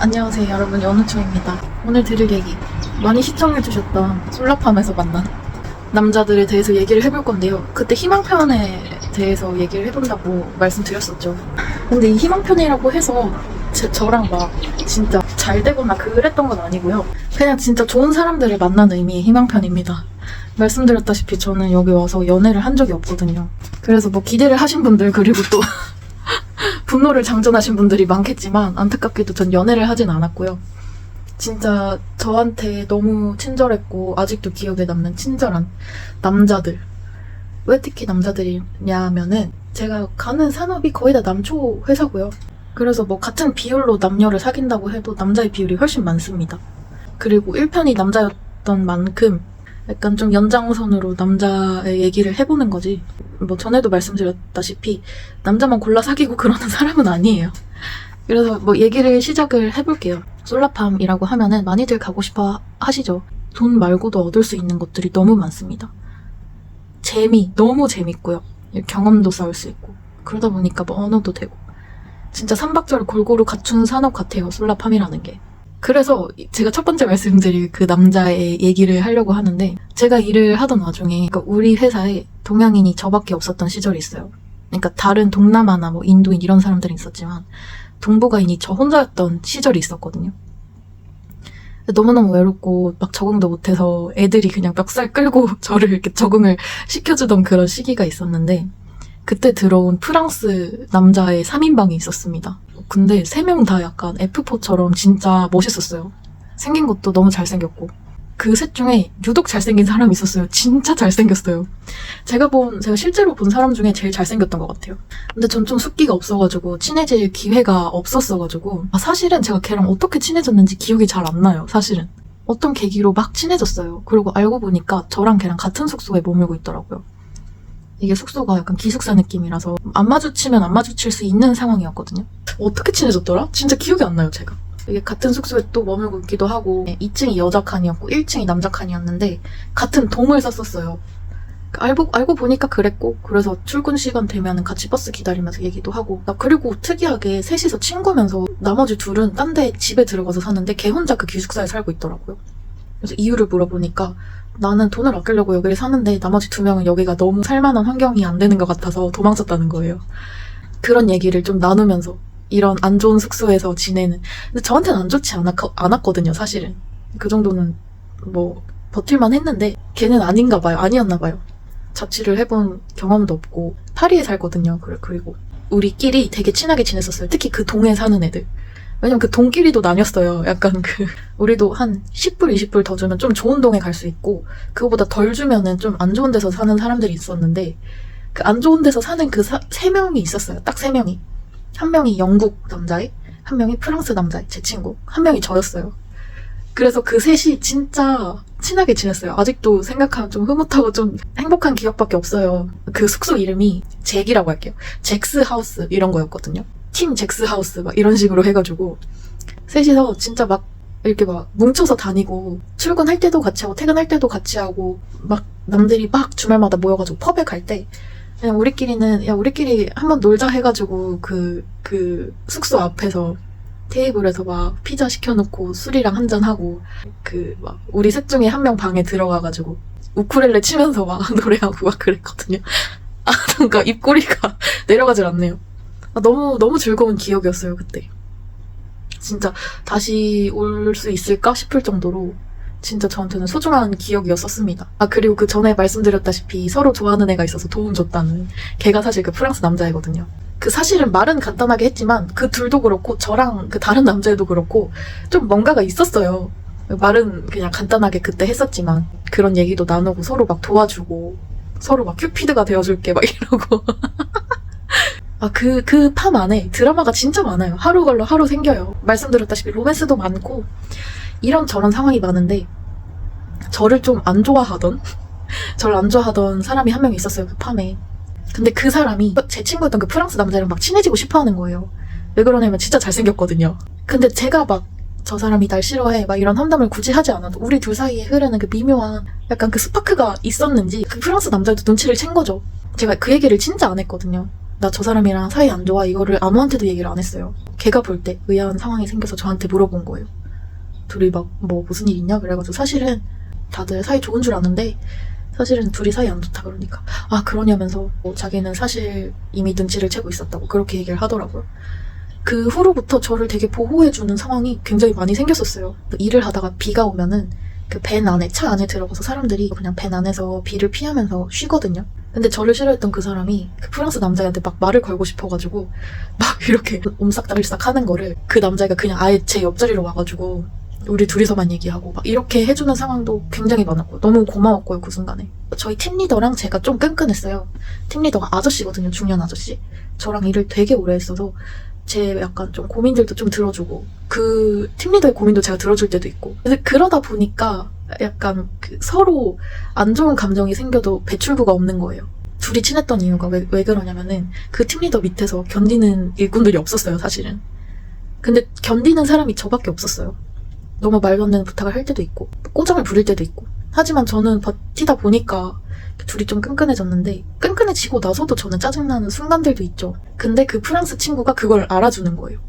안녕하세요 여러분, 연우초입니다. 오늘 드릴 얘기, 많이 시청해주셨던 솔라팜에서 만난 남자들에 대해서 얘기를 해볼 건데요. 그때 희망편에 대해서 얘기를 해본다고 말씀드렸었죠. 근데 이 희망편이라고 해서 저랑 막 진짜 잘 되거나 그랬던 건 아니고요. 그냥 진짜 좋은 사람들을 만난 의미의 희망편입니다. 말씀드렸다시피 저는 여기 와서 연애를 한 적이 없거든요. 그래서 뭐 기대를 하신 분들, 그리고 또 분노를 장전하신 분들이 많겠지만 안타깝게도 전 연애를 하진 않았고요. 진짜 저한테 너무 친절했고 아직도 기억에 남는 친절한 남자들. 왜 특히 남자들이냐면은 제가 가는 산업이 거의 다 남초 회사고요. 그래서 뭐 같은 비율로 남녀를 사귄다고 해도 남자의 비율이 훨씬 많습니다. 그리고 1편이 남자였던 만큼 약간 좀 연장선으로 남자의 얘기를 해보는 거지, 뭐 전에도 말씀드렸다시피 남자만 골라 사귀고 그러는 사람은 아니에요. 그래서 뭐 얘기를 시작을 해볼게요. 솔라팜이라고 하면은 많이들 가고 싶어 하시죠. 돈 말고도 얻을 수 있는 것들이 너무 많습니다. 너무 재밌고요. 경험도 쌓을 수 있고, 그러다 보니까 뭐 언어도 되고, 진짜 삼박자를 골고루 갖춘 산업 같아요, 솔라팜이라는 게. 그래서 제가 첫 번째 말씀드릴 그 남자의 얘기를 하려고 하는데, 제가 일을 하던 와중에 그러니까 우리 회사에 동양인이 저밖에 없었던 시절이 있어요. 그러니까 다른 동남아나 뭐 인도인 이런 사람들은 있었지만 동북아인이 저 혼자였던 시절이 있었거든요. 너무너무 외롭고 막 적응도 못해서 애들이 그냥 멱살 끌고 저를 이렇게 적응을 시켜주던 그런 시기가 있었는데, 그때 들어온 프랑스 남자의 3인방이 있었습니다. 근데 3명 다 약간 F4처럼 진짜 멋있었어요. 생긴 것도 너무 잘생겼고. 그 셋 중에 유독 잘생긴 사람이 있었어요. 진짜 잘생겼어요. 제가 실제로 본 사람 중에 제일 잘생겼던 것 같아요. 근데 전 좀 숫기가 없어가지고 친해질 기회가 없었어가지고, 사실은 제가 걔랑 어떻게 친해졌는지 기억이 잘 안 나요. 사실은 어떤 계기로 막 친해졌어요. 그리고 알고 보니까 저랑 걔랑 같은 숙소에 머물고 있더라고요. 이게 숙소가 약간 기숙사 느낌이라서 안 마주치면 안 마주칠 수 있는 상황이었거든요. 어떻게 친해졌더라? 진짜 기억이 안 나요, 제가. 이게 같은 숙소에 또 머물고 있기도 하고, 2층이 여자 칸이었고 1층이 남자 칸이었는데 같은 동을 썼었어요. 알고 보니까 그랬고, 그래서 출근 시간 되면 같이 버스 기다리면서 얘기도 하고. 그리고 특이하게 셋이서 친구면서 나머지 둘은 딴 데 집에 들어가서 사는데 걔 혼자 그 기숙사에 살고 있더라고요. 그래서 이유를 물어보니까 나는 돈을 아끼려고 여기를 사는데 나머지 2명은 여기가 너무 살만한 환경이 안 되는 것 같아서 도망쳤다는 거예요. 그런 얘기를 좀 나누면서 이런 안 좋은 숙소에서 지내는, 근데 저한테는 안 좋지 않았거든요, 사실은. 그 정도는 뭐 버틸만 했는데 걔는 아니었나 봐요. 자취를 해본 경험도 없고 파리에 살거든요. 그리고 우리끼리 되게 친하게 지냈었어요. 특히 그 동에 사는 애들. 왜냐면 그 동끼리도 나뉘었어요. 약간 우리도 한 10불, 20불 더 주면 좀 좋은 동에 갈 수 있고, 그거보다 덜 주면은 좀 안 좋은 데서 사는 사람들이 있었는데, 그 안 좋은 데서 사는 그 3명이 있었어요. 딱 3명이. 한 명이 영국 남자애, 한 명이 프랑스 남자애, 제 친구, 한 명이 저였어요. 그래서 그 셋이 진짜 친하게 지냈어요. 아직도 생각하면 좀 흐뭇하고 좀 행복한 기억밖에 없어요. 그 숙소 이름이 잭이라고 할게요. 잭스 하우스 이런 거였거든요. 팀 잭스 하우스 막 이런 식으로 해가지고 셋이서 진짜 막 이렇게 막 뭉쳐서 다니고, 출근할 때도 같이 하고 퇴근할 때도 같이 하고, 막 남들이 막 주말마다 모여가지고 펍에 갈 때 그냥 우리끼리 한번 놀자 해가지고 그 숙소 앞에서 테이블에서 막 피자 시켜놓고 술이랑 한잔하고, 막 우리 셋 중에 한 명 방에 들어가가지고 우쿨렐레 치면서 막 노래하고 막 그랬거든요. 그러니까 입꼬리가 내려가질 않네요. 너무 즐거운 기억이었어요, 그때. 진짜 다시 올 수 있을까 싶을 정도로 진짜 저한테는 소중한 기억이었었습니다. 그리고 그 전에 말씀드렸다시피 서로 좋아하는 애가 있어서 도움 줬다는, 걔가 사실 그 프랑스 남자애거든요. 사실은 말은 간단하게 했지만 그 둘도 그렇고 저랑 그 다른 남자애도 그렇고 좀 뭔가가 있었어요. 말은 그냥 간단하게 그때 했었지만 그런 얘기도 나누고 서로 막 도와주고, 서로 막 큐피드가 되어줄게 막 이러고. 그 팜 안에 드라마가 진짜 많아요. 하루 걸러 하루 생겨요. 말씀드렸다시피 로맨스도 많고 이런저런 상황이 많은데, 저를 안 좋아하던 사람이 한 명 있었어요, 그 팜에. 근데 그 사람이 제 친구였던 그 프랑스 남자랑 막 친해지고 싶어 하는 거예요. 왜 그러냐면 진짜 잘생겼거든요. 근데 제가 막 저 사람이 날 싫어해 막 이런 험담을 굳이 하지 않아도 우리 둘 사이에 흐르는 그 미묘한 약간 그 스파크가 있었는지 그 프랑스 남자도 눈치를 챈 거죠. 제가 그 얘기를 진짜 안 했거든요. 나 저 사람이랑 사이 안 좋아 이거를 아무한테도 얘기를 안 했어요. 걔가 볼 때 의아한 상황이 생겨서 저한테 물어본 거예요. 둘이 막 뭐 무슨 일 있냐 그래가지고 사실은 다들 사이 좋은 줄 아는데 사실은 둘이 사이 안 좋다 그러니까 아 그러냐면서 뭐 자기는 사실 이미 눈치를 채고 있었다고 그렇게 얘기를 하더라고요. 그 후로부터 저를 되게 보호해주는 상황이 굉장히 많이 생겼었어요. 일을 하다가 비가 오면은 그 밴 안에 차 안에 들어가서 사람들이 그냥 밴 안에서 비를 피하면서 쉬거든요. 근데 저를 싫어했던 그 사람이 그 프랑스 남자애한테 막 말을 걸고 싶어가지고 막 이렇게 옴싹달싹 하는 거를 그 남자애가 그냥 아예 제 옆자리로 와가지고 우리 둘이서만 얘기하고 막 이렇게 해주는 상황도 굉장히 많았고 너무 고마웠고요 그 순간에. 저희 팀리더랑 제가 좀 끈끈했어요. 팀리더가 아저씨거든요. 중년 아저씨. 저랑 일을 되게 오래 했어서 제 약간 좀 고민들도 좀 들어주고 그 팀리더의 고민도 제가 들어줄 때도 있고 그래서 그러다 보니까 약간 그 서로 안 좋은 감정이 생겨도 배출구가 없는 거예요. 둘이 친했던 이유가 왜 그러냐면은 그 팀리더 밑에서 견디는 일꾼들이 없었어요 사실은. 근데 견디는 사람이 저밖에 없었어요. 너무 말도 안 되는 부탁을 할 때도 있고 꼬장을 부릴 때도 있고 하지만 저는 버티다 보니까 둘이 좀 끈끈해졌는데 끈끈해지고 나서도 저는 짜증나는 순간들도 있죠. 근데 그 프랑스 친구가 그걸 알아주는 거예요.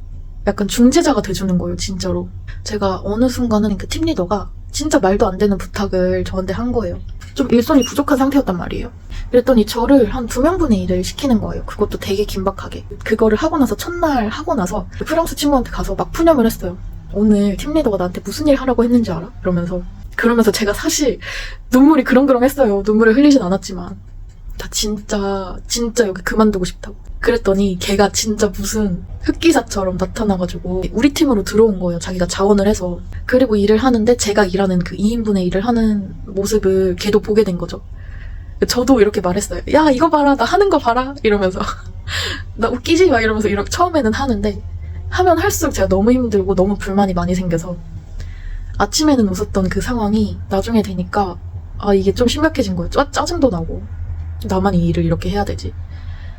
약간 중재자가 돼주는 거예요 진짜로. 제가 어느 순간은 그 팀리더가 진짜 말도 안 되는 부탁을 저한테 한 거예요. 좀 일손이 부족한 상태였단 말이에요. 그랬더니 저를 한 2명분의 1을 시키는 거예요. 그것도 되게 긴박하게. 그거를 하고 나서 첫날 하고 나서 그 프랑스 친구한테 가서 막 푸념을 했어요. 오늘 팀리더가 나한테 무슨 일 하라고 했는지 알아? 그러면서 제가 사실 눈물이 그렁그렁했어요. 눈물을 흘리진 않았지만 나 진짜 여기 그만두고 싶다고. 그랬더니 걔가 진짜 무슨 흑기사처럼 나타나가지고 우리 팀으로 들어온 거예요. 자기가 자원을 해서. 그리고 일을 하는데 제가 일하는 그 2인분의 일을 하는 모습을 걔도 보게 된 거죠. 저도 이렇게 말했어요. 야 이거 봐라 나 하는 거 봐라 이러면서 나 웃기지 막 이러면서 이렇게 처음에는 하는데 하면 할수록 제가 너무 힘들고 너무 불만이 많이 생겨서 아침에는 웃었던 그 상황이 나중에 되니까 아 이게 좀 심각해진 거예요. 짜증도 나고 나만 이 일을 이렇게 해야 되지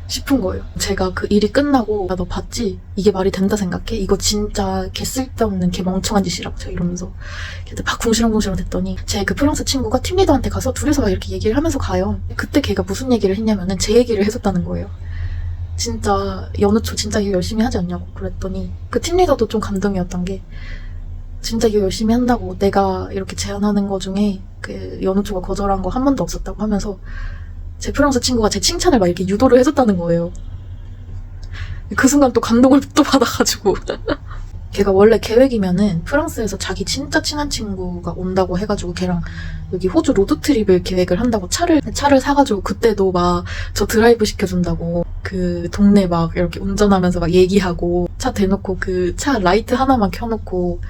싶은 거예요. 제가 그 일이 끝나고 야, 너 봤지? 이게 말이 된다 생각해? 이거 진짜 개 쓸데없는 개 멍청한 짓이라고 제가 이러면서 막 궁시렁궁시렁 됐더니 제 그 프랑스 친구가 팀리더한테 가서 둘이서 막 이렇게 얘기를 하면서 가요. 그때 걔가 무슨 얘기를 했냐면은 제 얘기를 해줬다는 거예요. 진짜 연우초 진짜 일 열심히 하지 않냐고 그랬더니 그 팀리더도 좀 감동이었던 게 진짜 일 열심히 한다고 내가 이렇게 제안하는 거 중에 그 연우초가 거절한 거 한 번도 없었다고 하면서 제 프랑스 친구가 제 칭찬을 막 이렇게 유도를 해줬다는 거예요. 그 순간 또 감동을 또 받아가지고 걔가 원래 계획이면은 프랑스에서 자기 진짜 친한 친구가 온다고 해가지고 걔랑 여기 호주 로드트립을 계획을 한다고 차를 사가지고 그때도 막 저 드라이브 시켜준다고 그 동네 막 이렇게 운전하면서 막 얘기하고 차 대놓고 그 차 라이트 하나만 켜놓고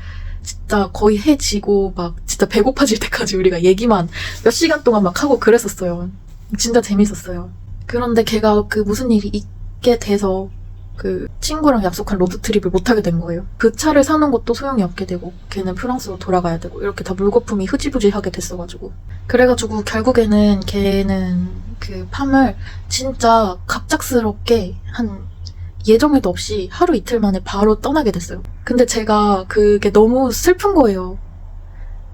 진짜 거의 해 지고 막 진짜 배고파질 때까지 우리가 얘기만 몇 시간 동안 막 하고 그랬었어요. 진짜 재밌었어요. 그런데 걔가 그 무슨 일이 있게 돼서 그 친구랑 약속한 로드트립을 못하게 된 거예요. 그 차를 사는 것도 소용이 없게 되고 걔는 프랑스로 돌아가야 되고 이렇게 다 물거품이 흐지부지하게 됐어가지고 그래가지고 결국에는 걔는 그 팜을 진짜 갑작스럽게 한 예정에도 없이 하루 이틀 만에 바로 떠나게 됐어요. 근데 제가 그게 너무 슬픈 거예요.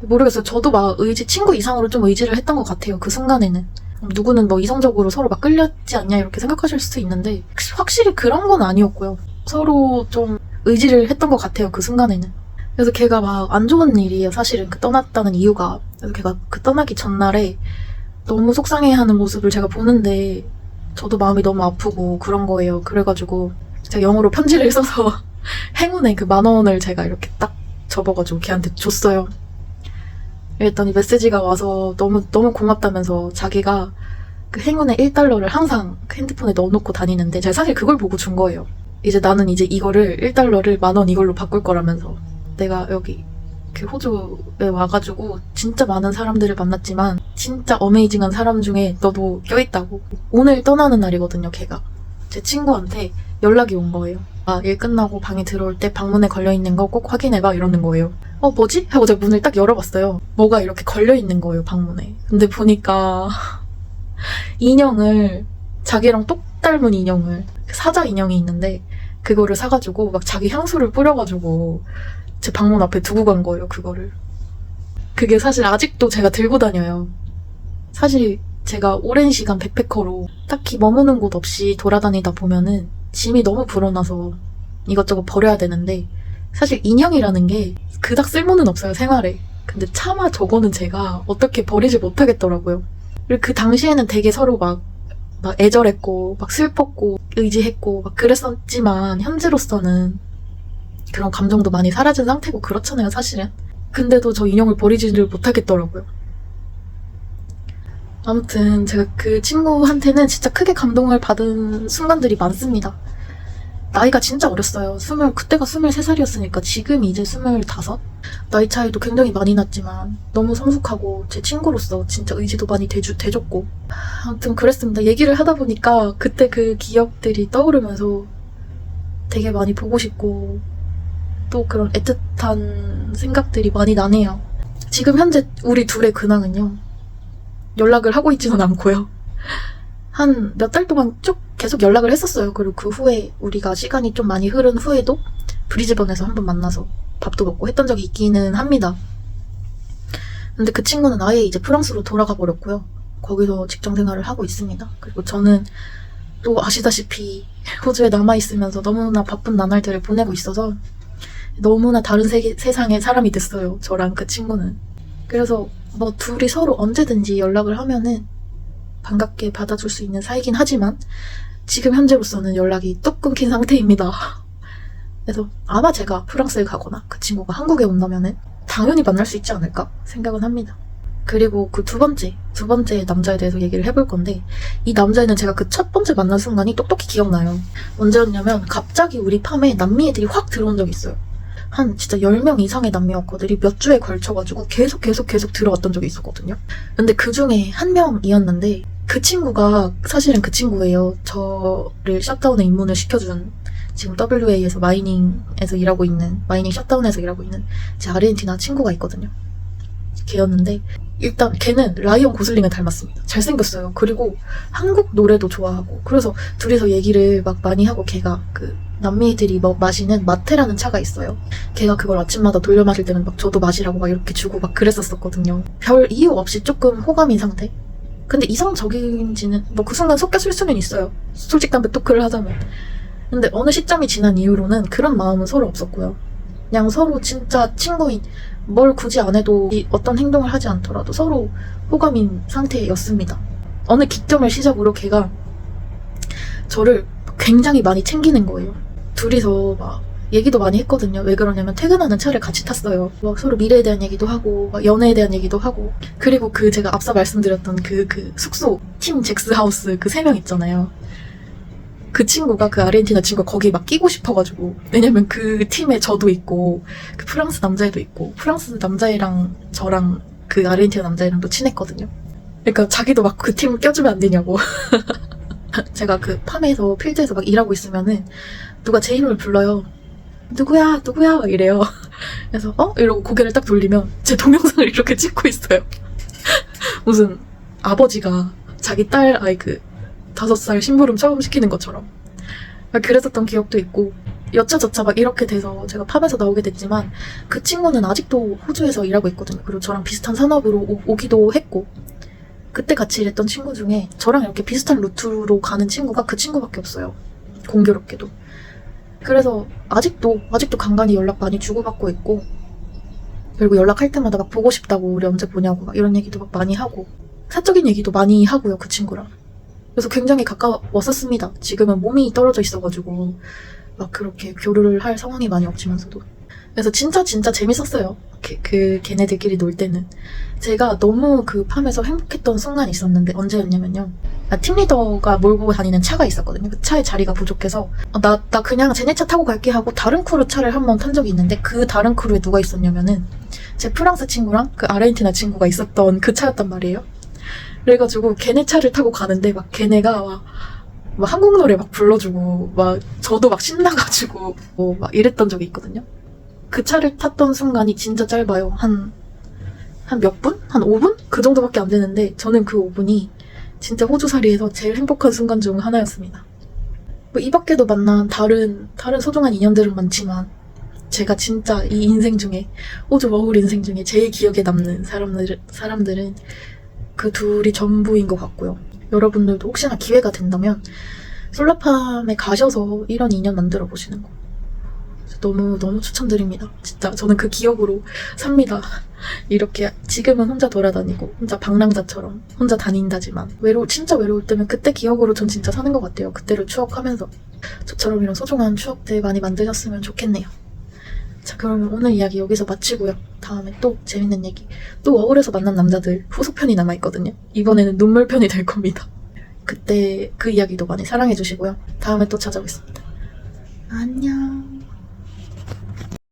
모르겠어요. 저도 막 친구 이상으로 좀 의지를 했던 것 같아요. 그 순간에는. 누구는 뭐 이성적으로 서로 막 끌렸지 않냐 이렇게 생각하실 수도 있는데 확실히 그런 건 아니었고요. 서로 좀 의지를 했던 것 같아요. 그 순간에는. 그래서 걔가 막 안 좋은 일이에요. 사실은 그 떠났다는 이유가. 그래서 걔가 그 떠나기 전날에 너무 속상해하는 모습을 제가 보는데 저도 마음이 너무 아프고 그런 거예요. 그래가지고 제가 영어로 편지를 써서 행운의 그 10,000원을 제가 이렇게 딱 접어가지고 걔한테 줬어요. 그랬더니 메시지가 와서 너무 고맙다면서 자기가 그 행운의 $1를 항상 그 핸드폰에 넣어놓고 다니는데 제가 사실 그걸 보고 준 거예요. 이제 나는 이제 이거를 $1를 10,000원 이걸로 바꿀 거라면서 내가 여기 그 호주에 와가지고 진짜 많은 사람들을 만났지만 진짜 어메이징한 사람 중에 너도 껴있다고. 오늘 떠나는 날이거든요. 걔가 제 친구한테 연락이 온 거예요. 아, 일 끝나고 방에 들어올 때 방문에 걸려있는 거 꼭 확인해봐 이러는 거예요. 뭐지? 하고 제가 문을 딱 열어봤어요. 뭐가 이렇게 걸려있는 거예요, 방문에. 근데 보니까 인형을 자기랑 똑 닮은 인형을 사자 인형이 있는데 그거를 사가지고 막 자기 향수를 뿌려가지고 제 방문 앞에 두고 간 거예요. 그거를. 그게 사실 아직도 제가 들고 다녀요. 사실 제가 오랜 시간 백패커로 딱히 머무는 곳 없이 돌아다니다 보면은 짐이 너무 불어나서 이것저것 버려야 되는데, 사실 인형이라는 게 그닥 쓸모는 없어요, 생활에. 근데 차마 저거는 제가 어떻게 버리지 못하겠더라고요. 그리고 그 당시에는 되게 서로 막 애절했고 막 슬펐고 의지했고 막 그랬었지만, 현재로서는 그런 감정도 많이 사라진 상태고 그렇잖아요, 사실은. 근데도 저 인형을 버리지를 못하겠더라고요. 아무튼 제가 그 친구한테는 진짜 크게 감동을 받은 순간들이 많습니다. 나이가 진짜 어렸어요. 그때가 23살이었으니까 지금 이제 25? 나이 차이도 굉장히 많이 났지만 너무 성숙하고 제 친구로서 진짜 의지도 많이 대줬고, 아무튼 그랬습니다. 얘기를 하다 보니까 그때 그 기억들이 떠오르면서 되게 많이 보고 싶고 또 그런 애틋한 생각들이 많이 나네요. 지금 현재 우리 둘의 근황은요, 연락을 하고 있지는 않고요. 한 몇 달 동안 쭉 계속 연락을 했었어요. 그리고 그 후에 우리가 시간이 좀 많이 흐른 후에도 브리즈번에서 한번 만나서 밥도 먹고 했던 적이 있기는 합니다. 근데 그 친구는 아예 이제 프랑스로 돌아가 버렸고요. 거기서 직장 생활을 하고 있습니다. 그리고 저는 또 아시다시피 호주에 남아있으면서 너무나 바쁜 나날들을 보내고 있어서 너무나 다른 세상의 사람이 됐어요, 저랑 그 친구는. 그래서 뭐 둘이 서로 언제든지 연락을 하면은 반갑게 받아줄 수 있는 사이긴 하지만 지금 현재로서는 연락이 뚝 끊긴 상태입니다. 그래서 아마 제가 프랑스에 가거나 그 친구가 한국에 온다면은 당연히 만날 수 있지 않을까 생각은 합니다. 그리고 그 두 번째 남자에 대해서 얘기를 해볼 건데, 이 남자애는 제가 그 첫 번째 만난 순간이 똑똑히 기억나요. 언제였냐면 갑자기 우리 팜에 남미 애들이 확 들어온 적이 있어요. 한 진짜 10명 이상의 남미 워커들이 몇 주에 걸쳐가지고 계속 들어왔던 적이 있었거든요. 근데 그 중에 한 명이었는데, 그 친구가 사실은 그 친구예요. 저를 셧다운에 입문을 시켜준, 지금 WA에서 마이닝 셧다운에서 일하고 있는 제 아르헨티나 친구가 있거든요. 걔였는데, 일단 걔는 라이언 고슬링을 닮았습니다. 잘생겼어요. 그리고 한국 노래도 좋아하고, 그래서 둘이서 얘기를 막 많이 하고, 걔가 그 남미들이 마시는 마테라는 차가 있어요. 걔가 그걸 아침마다 돌려 마실 때는 막 저도 마시라고 막 이렇게 주고 막 그랬었거든요. 별 이유 없이 조금 호감인 상태? 근데 이성적인지는 뭐 그 순간 섞였을 수는 있어요. 솔직담배 토크를 하자면. 근데 어느 시점이 지난 이후로는 그런 마음은 서로 없었고요. 그냥 서로 진짜 친구인, 뭘 굳이 안 해도 어떤 행동을 하지 않더라도 서로 호감인 상태였습니다. 어느 기점을 시작으로 걔가 저를 굉장히 많이 챙기는 거예요. 둘이서 막 얘기도 많이 했거든요. 왜 그러냐면 퇴근하는 차를 같이 탔어요. 막 서로 미래에 대한 얘기도 하고 막 연애에 대한 얘기도 하고, 그리고 그 제가 앞서 말씀드렸던 그 숙소 팀 잭스 하우스 그 3명 있잖아요. 그 친구가, 그 아르헨티나 친구가 거기에 막 끼고 싶어가지고, 왜냐면 그 팀에 저도 있고 그 프랑스 남자애도 있고, 프랑스 남자애랑 저랑 그 아르헨티나 남자애랑도 친했거든요. 그러니까 자기도 막 그 팀 껴주면 안 되냐고. 제가 그 팜에서 필드에서 막 일하고 있으면은 누가 제 이름을 불러요. 누구야 막 이래요. 그래서 이러고 고개를 딱 돌리면 제 동영상을 이렇게 찍고 있어요. 무슨 아버지가 자기 딸 아이 그 5살 심부름 처음 시키는 것처럼 그랬었던 기억도 있고, 여차저차 막 이렇게 돼서 제가 팜에서 나오게 됐지만 그 친구는 아직도 호주에서 일하고 있거든요. 그리고 저랑 비슷한 산업으로 오기도 했고, 그때 같이 일했던 친구 중에 저랑 이렇게 비슷한 루트로 가는 친구가 그 친구밖에 없어요. 공교롭게도. 그래서 아직도 간간히 연락 많이 주고받고 있고, 그리고 연락할 때마다 막 보고 싶다고, 우리 언제 보냐고 막 이런 얘기도 막 많이 하고, 사적인 얘기도 많이 하고요, 그 친구랑. 그래서 굉장히 가까웠었습니다. 지금은 몸이 떨어져 있어가지고 막 그렇게 교류를 할 상황이 많이 없지만서도. 그래서 진짜 재밌었어요. 걔네들끼리 놀 때는. 제가 너무 그 팜에서 행복했던 순간이 있었는데, 언제였냐면요. 팀리더가 몰고 다니는 차가 있었거든요. 그 차에 자리가 부족해서 나 그냥 쟤네 차 타고 갈게 하고 다른 크루 차를 한번 탄 적이 있는데, 그 다른 크루에 누가 있었냐면은 제 프랑스 친구랑 그 아르헨티나 친구가 있었던 그 차였단 말이에요. 그래가지고 걔네 차를 타고 가는데 막 걔네가 막 한국 노래 막 불러주고 막 저도 막 신나가지고 막 이랬던 적이 있거든요. 그 차를 탔던 순간이 진짜 짧아요. 한 몇 분? 한 5분? 그 정도밖에 안 되는데 저는 그 5분이 진짜 호주살이에서 제일 행복한 순간 중 하나였습니다. 뭐 이 밖에도 만난 다른 소중한 인연들은 많지만, 제가 진짜 이 인생 중에, 호주 워홀 인생 중에 제일 기억에 남는 사람들은 그 둘이 전부인 것 같고요. 여러분들도 혹시나 기회가 된다면 솔라팜에 가셔서 이런 인연 만들어 보시는 거 너무 추천드립니다. 진짜 저는 그 기억으로 삽니다. 이렇게 지금은 혼자 돌아다니고 혼자 방랑자처럼 혼자 다닌다지만 진짜 외로울 때면 그때 기억으로 전 진짜 사는 것 같아요. 그때를 추억하면서 저처럼 이런 소중한 추억들 많이 만드셨으면 좋겠네요. 자, 그러면 오늘 이야기 여기서 마치고요. 다음에 또 재밌는 얘기, 또 워홀에서 만난 남자들 후속편이 남아있거든요. 이번에는 눈물편이 될 겁니다. 그때 그 이야기도 많이 사랑해주시고요. 다음에 또 찾아오겠습니다. 안녕.